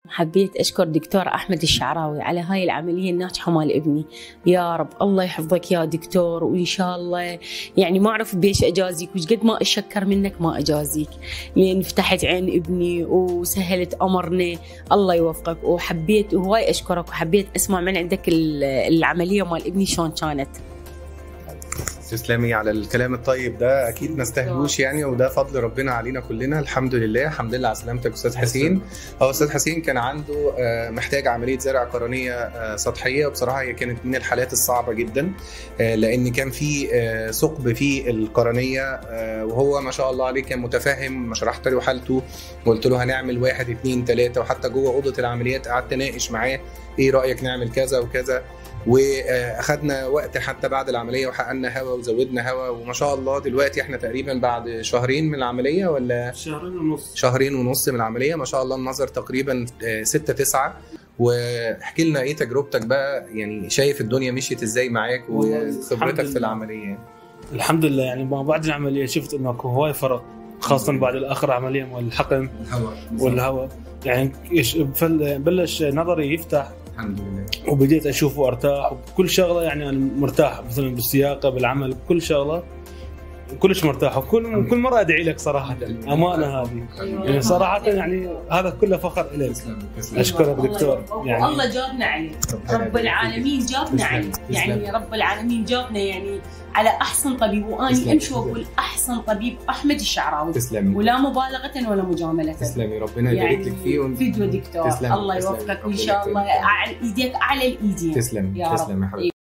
حبيت أشكر دكتور أحمد الشعراوي على هاي العملية الناجحة مال ابني. يا رب الله يحفظك يا دكتور، وإن شاء الله يعني ما أعرف بيش أجازيك، وش قد ما أشكر منك ما أجازيك، لأن فتحت عين ابني وسهلت أمرنا. الله يوفقك. وحبيت هواي أشكرك، وحبيت أسمع من عندك العملية مال ابني شلون كانت. تسلمي على الكلام الطيب ده، اكيد ما استاهلوش يعني، وده فضل ربنا علينا كلنا. الحمد لله. الحمد لله على سلامتك استاذ حسين. هو استاذ حسين كان عنده محتاج عمليه زرع قرنيه سطحيه، وبصراحه هي كانت من الحالات الصعبه جدا، لان كان في ثقب في القرنيه، وهو ما شاء الله عليه كان متفهم. شرحت له حالته وقلت له هنعمل 1 2 3، وحتى جوه اوضه العمليات قعدت اناقش معاه ايه رايك نعمل كذا وكذا، واخدنا وقت حتى بعد العمليه وحققنا هوا وزودنا هوا. وما شاء الله دلوقتي احنا تقريبا بعد شهرين من العمليه، ولا شهرين ونص من العمليه. ما شاء الله النظر تقريبا 6-9. واحكي لنا ايه تجربتك بقى، يعني شايف الدنيا مشيت ازاي معاك وخبرتك في العمليه؟ الحمد لله. يعني بعد العمليه شفت انه هواي فرق، خاصه بعد الاخر عمليه مال الحقن والهواء، يعني بلش نظري يفتح الحمد لله، وبديت اشوف وارتاح وكل شغله. يعني انا مرتاح مثلا بالسياقه بالعمل بكل شغله كلش مرتاح، وكل مره ادعي لك صراحه. امانه هذه يعني صراحه، يعني هذا كله فخر لك. اشكرك دكتور. يعني الله جابنا عليه، رب العالمين جابنا عليه، يعني رب العالمين جابنا يعني على احسن طبيب. واني امشي واقول احسن طبيب احمد الشعراوي. تسلمي. ولا مبالغه ولا مجامله. تسلمي، ربنا يبارك لك فيه. فدوه دكتور. الله يوفقك، وان شاء الله على ايديك اعلى الايدين. تسلمي. تسلمي يا حبيبتي.